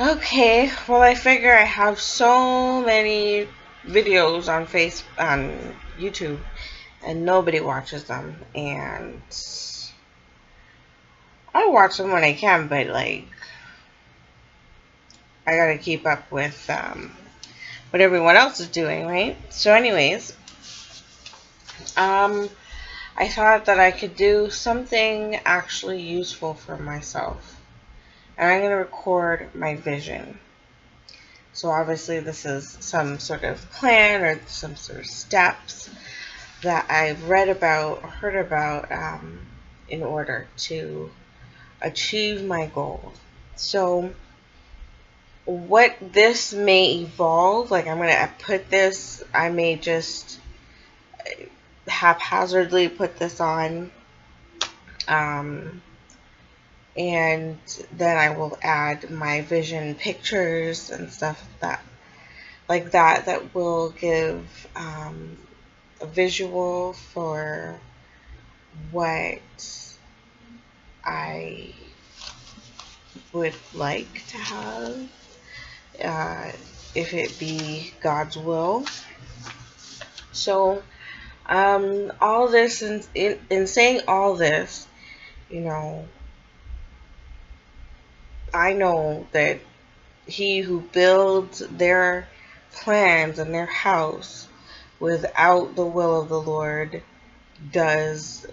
Okay, well, I figure I have so many videos on YouTube, and nobody watches them. And I watch them when I can, but like I gotta keep up with what everyone else is doing, right? So, anyways, um, I thought that I could do something actually useful for myself, and I'm gonna record my vision. So obviously this is some sort of plan or some sort of steps that I've read about or heard about in order to achieve my goal. So what this may evolve, like I'm going to put this, I may just haphazardly put this on, um, and then I will add my vision pictures and stuff that will give a visual for what I would like to have, uh, if it be God's will. So, all this, in saying all this, you know, I know that he who builds their plans and their house without the will of the Lord does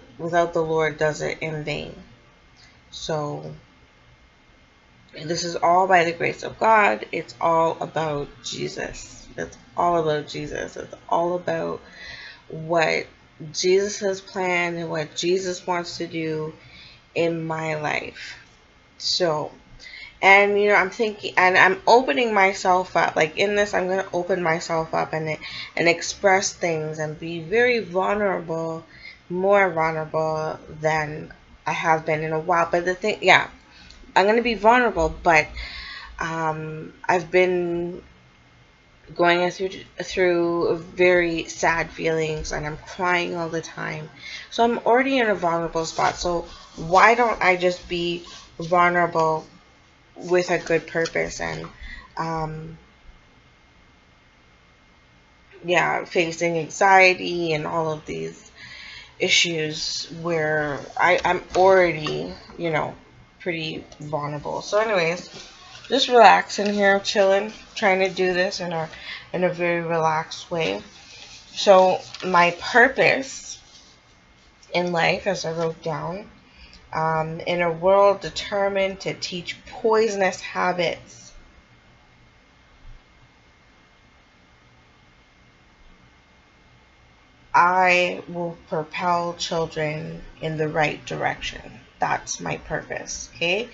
it in vain. So, this is all by the grace of God. It's all about Jesus. It's all about Jesus. It's all about what Jesus has planned and what Jesus wants to do in my life. So, and I'm thinking, and I'm opening myself up. Like in this, I'm going to open myself up and express things and be very vulnerable, more vulnerable than I have been in a while. But the thing, yeah, I'm going to be vulnerable, but I've been going through very sad feelings, and I'm crying all the time. So I'm already in a vulnerable spot. So why don't I just be vulnerable with a good purpose and um, yeah, facing anxiety and all of these issues where I'm already, pretty vulnerable. So anyways, just relaxing here, chilling, trying to do this in a very relaxed way. So my purpose in life, as I wrote down, in a world determined to teach poisonous habits, I will propel children in the right direction. That's my purpose. Okay.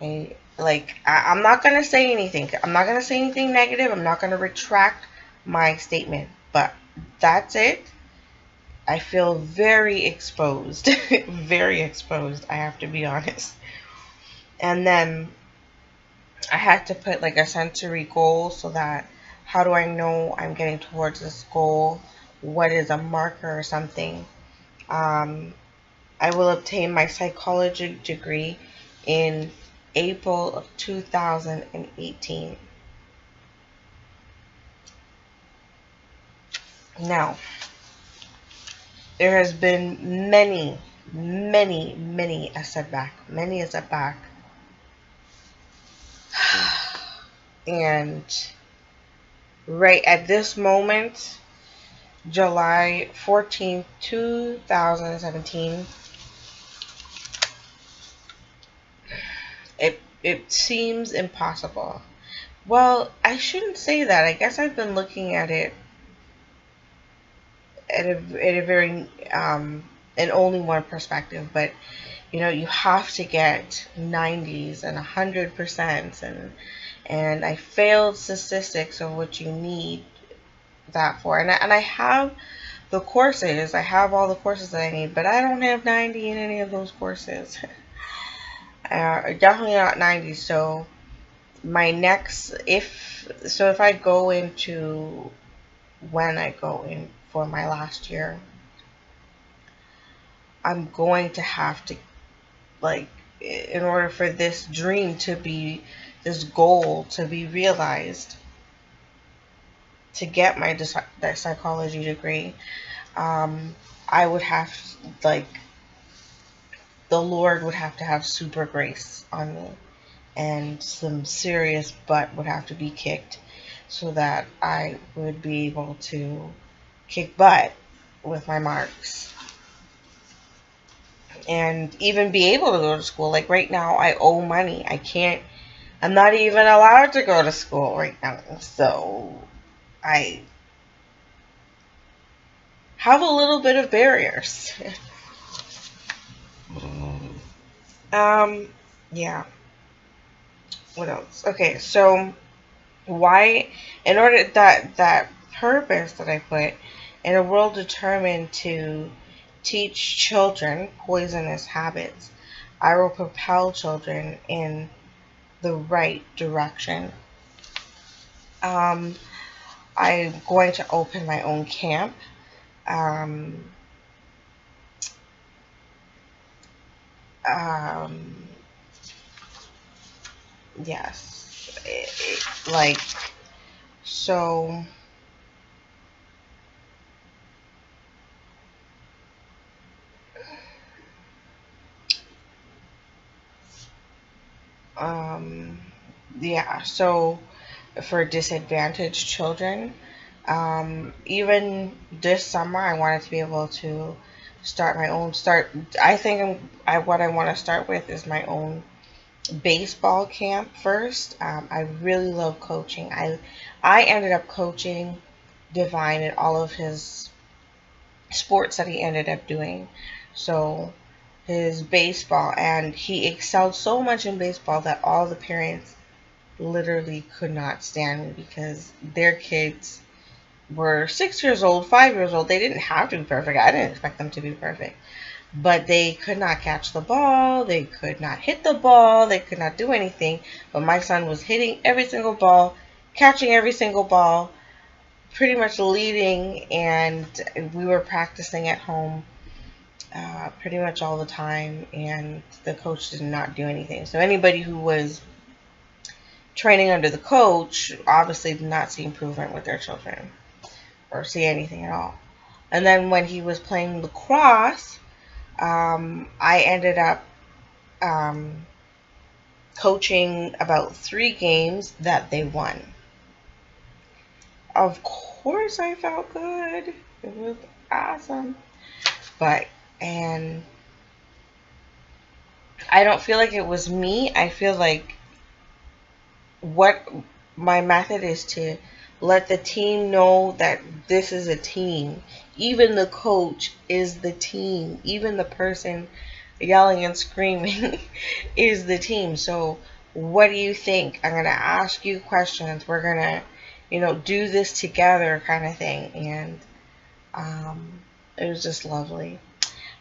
I'm not gonna say anything. I'm not gonna say anything negative. I'm not gonna retract my statement. But that's it. I feel very exposed. Very exposed, I have to be honest. And then I had to put like a sensory goal so that how do I know I'm getting towards this goal? What is a marker or something? Um, I will obtain my psychology degree in April of 2018. Now, there has been many a setback, and right at this moment, July 14th, 2017, it seems impossible. Well, I shouldn't say that. I guess I've been looking at it at a very in only one perspective, but you have to get 90s and 100%, and I failed statistics of what you need that for, and I have the courses. I have all the courses that I need, but I don't have 90 in any of those courses. Definitely not 90. So my next, if I go into, when I go in for my last year, I'm going to have to like in order for this dream to be, this goal to be realized, to get my that psychology degree, I would have, like, the Lord would have to have super grace on me, and some serious butt would have to be kicked so that I would be able to kick butt with my marks and even be able to go to school. Like right now, I owe money. I'm not even allowed to go to school right now. So I have a little bit of barriers. Yeah. What else? Okay, so why, in order that purpose that I put, in a world determined to teach children poisonous habits, I will propel children in the right direction. I'm going to open my own camp. Um, um, yes, like, so. Yeah, so for disadvantaged children, even this summer, I wanted to be able to start my own I think what I want to start with is my own baseball camp first. I really love coaching. I ended up coaching Divine in all of his sports that he ended up doing. So his baseball, and he excelled so much in baseball that all the parents literally could not stand me because their kids were 6 years old, 5 years old. They didn't have to be perfect. I didn't expect them to be perfect. But they could not catch the ball. They could not hit the ball. They could not do anything. But my son was hitting every single ball, catching every single ball, pretty much leading, and we were practicing at home pretty much all the time, and the coach did not do anything. So anybody who was training under the coach obviously did not see improvement with their children or see anything at all. And then when he was playing lacrosse, I ended up coaching about 3 games that they won. Of course, I felt good. It was awesome. And I don't feel like it was me. I feel like what my method is to let the team know that this is a team. Even the coach is the team. Even the person yelling and screaming is the team. So what do you think? I'm going to ask you questions. We're going to, do this together kind of thing. And it was just lovely.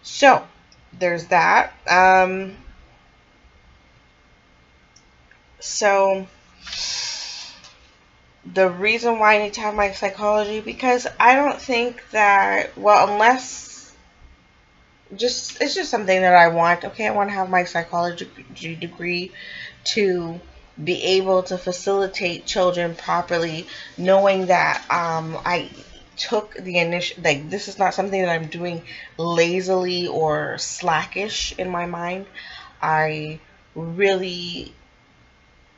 So there's that. So the reason why I need to have my psychology, because I don't think that, well, unless it's just something that I want. Okay, I want to have my psychology degree to be able to facilitate children properly, knowing that I took the initiative. Like, this is not something that I'm doing lazily or slackish in my mind. I really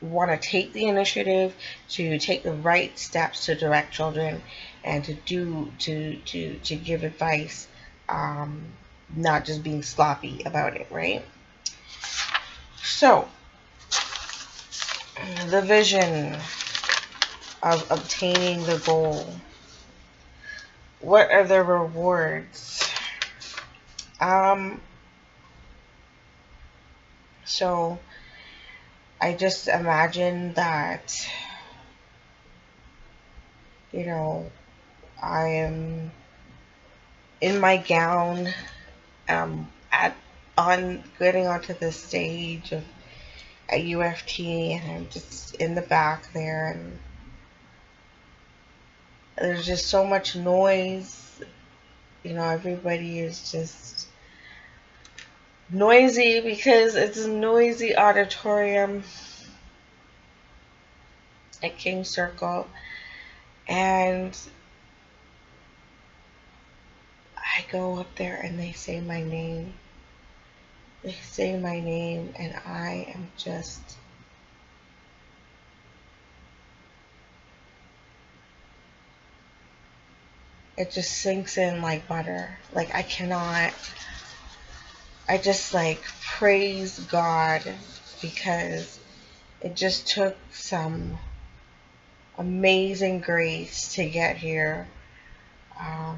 want to take the initiative to take the right steps to direct children and to give advice, not just being sloppy about it, right? So the vision of obtaining the goal. What are the rewards? So I just imagine that, I am in my gown, getting onto the stage at UFT, and I'm just in the back there, and there's just so much noise. Everybody is just noisy because it's a noisy auditorium at King Circle, and I go up there and they say my name. They say my name, and I am just, it just sinks in like butter. Like I cannot, I just like praise God because it just took some amazing grace to get here. I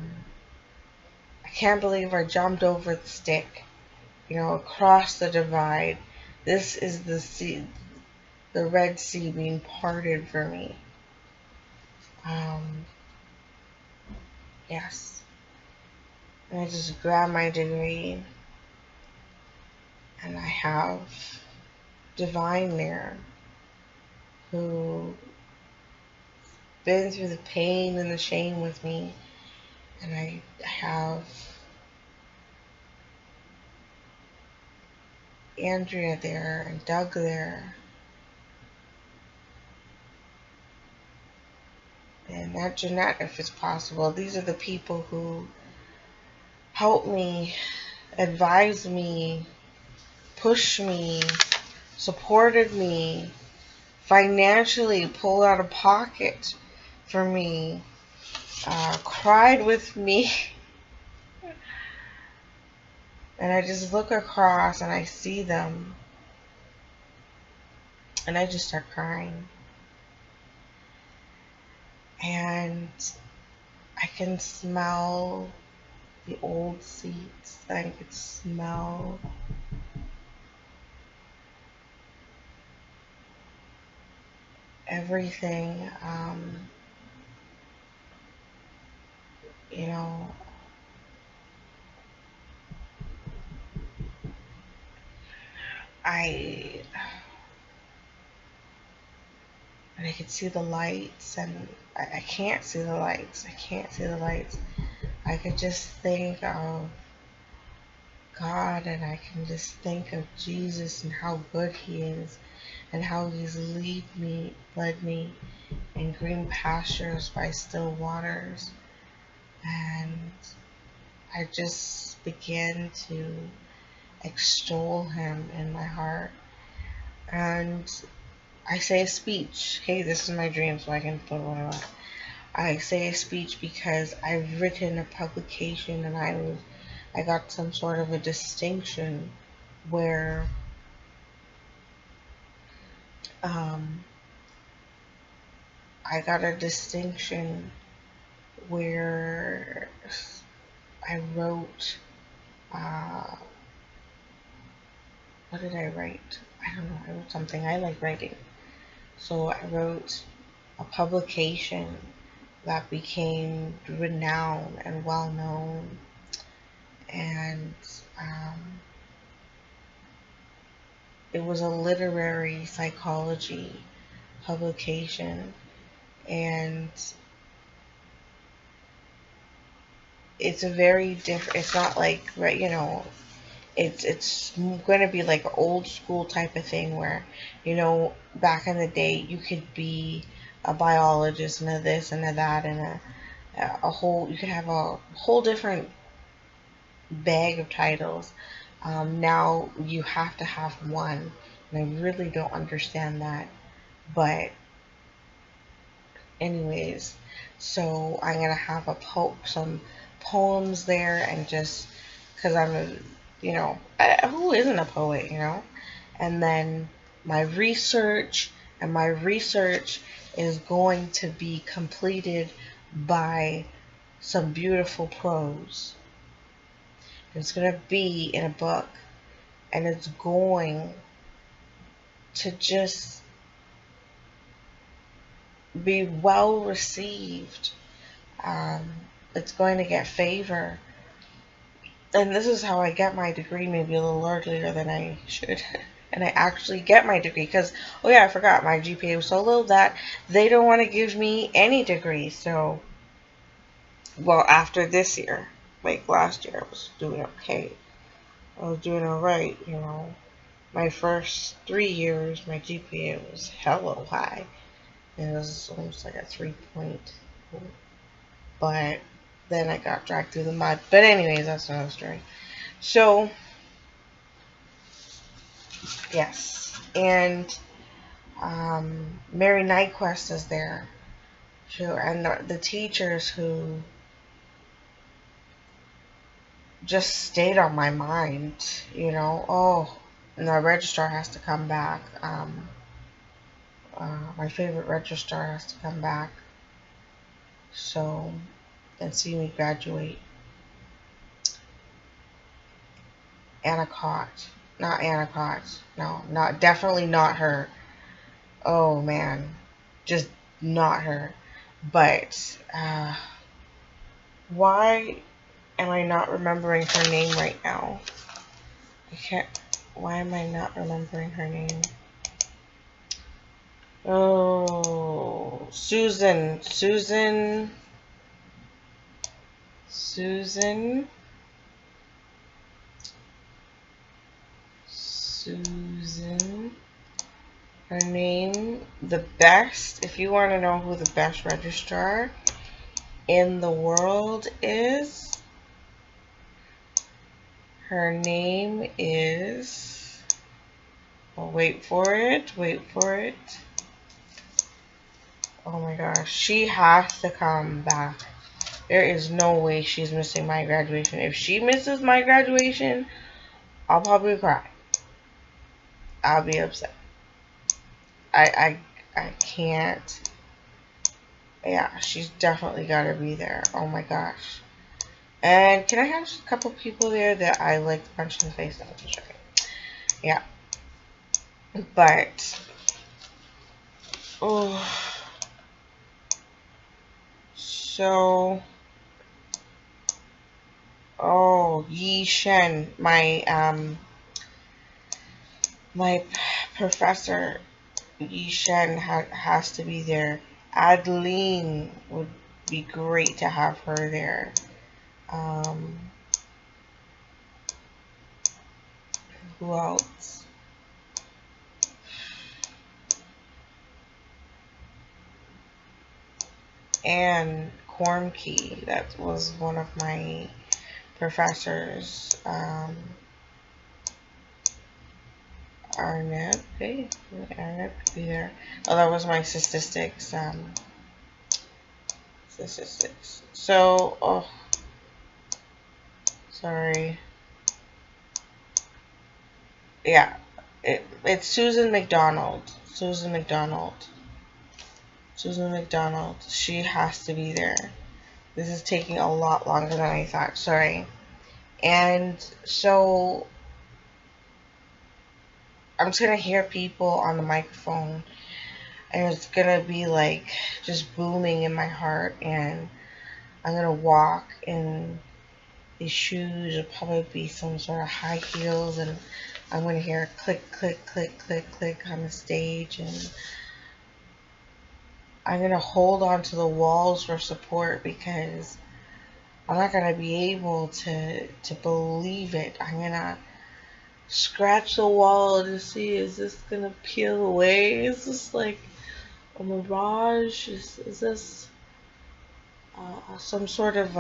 can't believe I jumped over the stick, across the divide. This is the sea, the Red Sea being parted for me. Um, yes. And I just grabbed my degree, and I have Divine there who been through the pain and the shame with me, and I have Andrea there and Doug there, and Aunt Jeanette if it's possible. These are the people who help me, advise me, push me, supported me, financially pulled out of pocket for me, cried with me. And I just look across and I see them and I just start crying. And I can smell the old seats. I can smell everything. You know, and I could see the lights, and I can't see the lights. I can't see the lights. I could just think of God, and I can just think of Jesus and how good He is, and how He's led me in green pastures by still waters. And I just began to extol Him in my heart. And I say a speech. Hey, this is my dream, so I can put what I want. I say a speech because I've written a publication, and I got some sort of a distinction where I got a distinction where I wrote, what did I write? I don't know, I wrote something. I like writing. So I wrote a publication that became renowned and well known, and it was a literary psychology publication, and it's a very different, it's not like, right, it's going to be like an old school type of thing where, back in the day you could be a biologist and a this and a that and a whole, you could have a whole different bag of titles. Now you have to have one, and I really don't understand that. But anyways, so I'm gonna have some poems there, and just because I'm who isn't a poet, and then my research, is going to be completed by some beautiful prose. It's going to be in a book, and it's going to just be well received. It's going to get favor. And this is how I get my degree, maybe a little earlier than I should. And I actually get my degree because, oh yeah, I forgot, my GPA was so low that they don't want to give me any degree. So, well, after this year, like last year, I was doing okay. I was doing alright, you know. My first 3 years, my GPA was hella high. It was almost like a 3 point. But then I got dragged through the mud. But anyways, that's another story. So, yes. And Mary Nyquist is there. And the teachers who just stayed on my mind, you know. Oh, and the registrar has to come back. My favorite registrar has to come back. So, and see me graduate. Anna Cott. Not Anna Cott. No, definitely not her. Oh man, just not her. But why am I not remembering her name right now? I can't. Why am I not remembering her name? Oh, Susan. Her name, the best, if you want to know who the best registrar in the world is, her name is, oh, wait for it. Oh my gosh, she has to come back. There is no way she's missing my graduation. If she misses my graduation, I'll probably cry. I'll be upset. I can't. Yeah, she's definitely got to be there. Oh my gosh. And can I have just a couple people there that I like to punch in the face? No, just joking. Yeah. But, oh. So, oh, Yi Shen, my professor, Yi Shen has to be there. Adeline would be great to have her there. Who else? And Kormke, that was one of my professors. Arnett, okay, Arnett could be there. Oh, that was my statistics. So, oh, sorry. Yeah, it's Susan McDonald. She has to be there. This is taking a lot longer than I thought. Sorry. And so I'm just gonna hear people on the microphone, and it's gonna be like just booming in my heart, and I'm gonna walk in these shoes. It'll probably be some sort of high heels, and I'm gonna hear click, click, click, click, click on the stage, and I'm gonna hold on to the walls for support because I'm not gonna be able to believe it. I'm gonna scratch the wall to see, is this gonna peel away? Is this like a mirage? Is this some sort of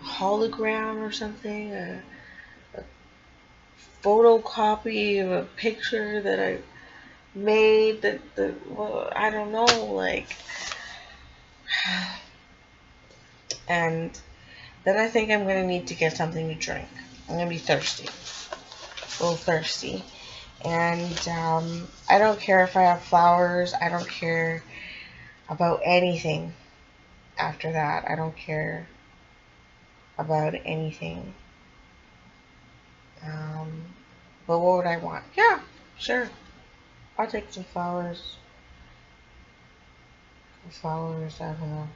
hologram or something? A photocopy of a picture that I made well, I don't know, like. And then I think I'm gonna need to get something to drink. I'm gonna be thirsty, a little thirsty. And I don't care if I have flowers. I don't care about anything after that. I don't care about anything. But what would I want? Yeah, sure. I'll take some flowers. I don't know.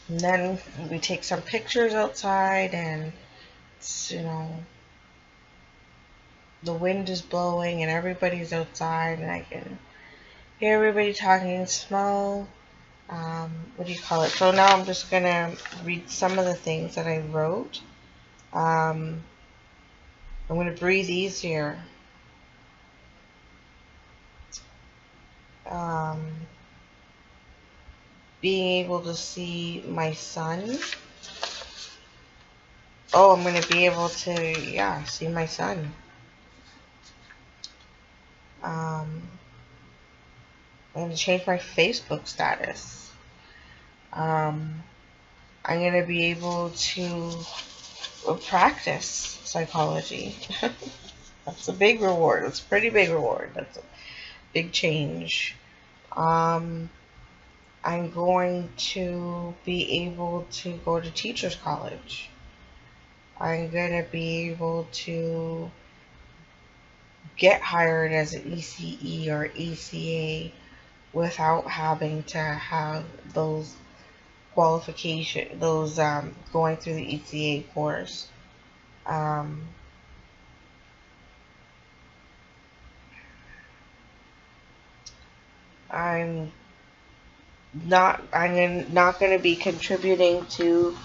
And then we take some pictures outside, and it's, you know, the wind is blowing and everybody's outside, and I can hear everybody talking and smell. What do you call it? So now I'm just gonna read some of the things that I wrote. I'm going to breathe easier. Um, Being able to see my son. Oh, I'm going to be able to, yeah, see my son. I'm going to change my Facebook status. I'm going to be able to practice psychology. That's a big reward. That's a pretty big reward. That's a big change. I'm going to be able to go to teacher's college. I'm going to be able to get hired as an ECE or ECA without having to have those qualifications, those going through the ECA course. Um, I'm I'm not going to be contributing to,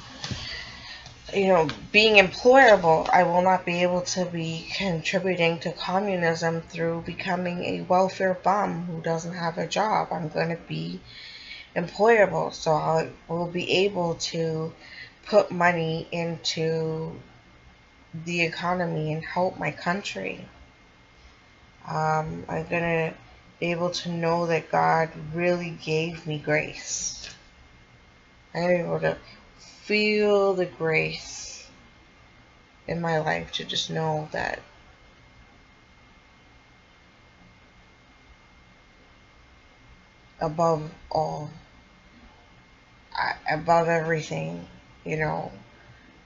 being employable. I will not be able to be contributing to communism through becoming a welfare bum who doesn't have a job. I'm going to be employable, so I will be able to put money into the economy and help my country. I'm going to be able to know that God really gave me grace. I'm going to be able to feel the grace in my life to just know that above all, above everything, I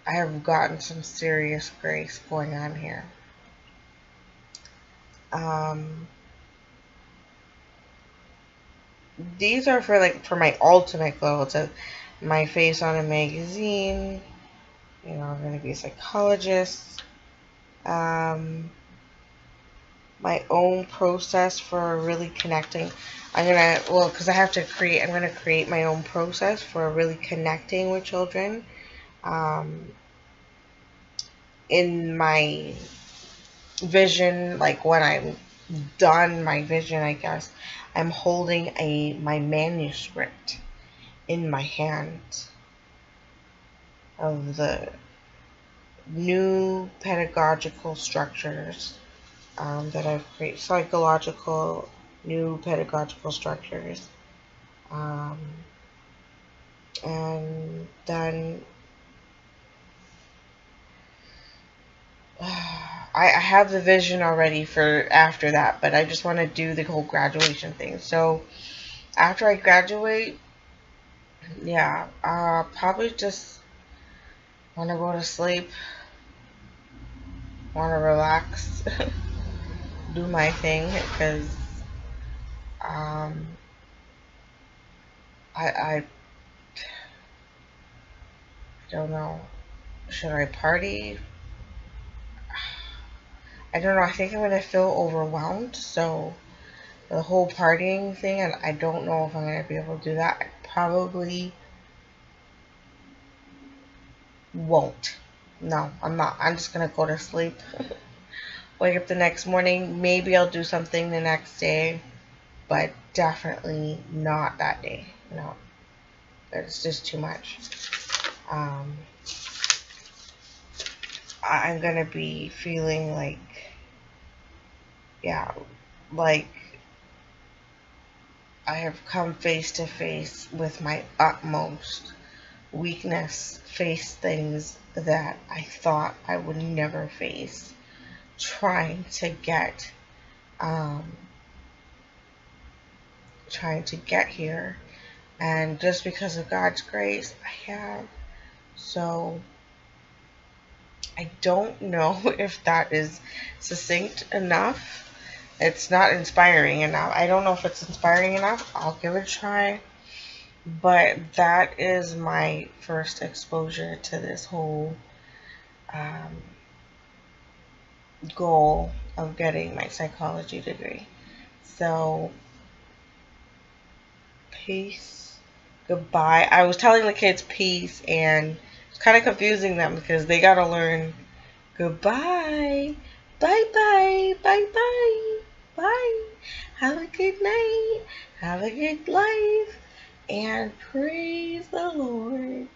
have gotten some serious grace going on here. These are for my ultimate goal, to my face on a magazine. I'm going to be a psychologist. My own process for really connecting. Because I have to create, I'm going to create my own process for really connecting with children. In my vision, like when I'm done my vision, I guess, I'm holding my manuscript in my hand of the new pedagogical structures that I've created, new pedagogical structures. And then I have the vision already for after that, but I just want to do the whole graduation thing. So after I graduate, yeah, probably just want to go to sleep, want to relax, do my thing, because I don't know. Should I party? I don't know. I think I'm going to feel overwhelmed. So the whole partying thing, and I don't know if I'm going to be able to do that. I probably won't. No, I'm not. I'm just going to go to sleep. Wake up the next morning. Maybe I'll do something the next day, but definitely not that day. No, it's just too much. I'm going to be feeling like, yeah, like I have come face to face with my utmost weakness, face things that I thought I would never face, trying to get here, and just because of God's grace, I have. So I don't know if that is succinct enough. It's not inspiring enough. I don't know if it's inspiring enough. I'll give it a try. But that is my first exposure to this whole goal of getting my psychology degree. So, peace. Goodbye. I was telling the kids peace and kind of confusing them because they got to learn goodbye, bye-bye, bye-bye, bye. Have a good night. Have a good life. And praise the Lord.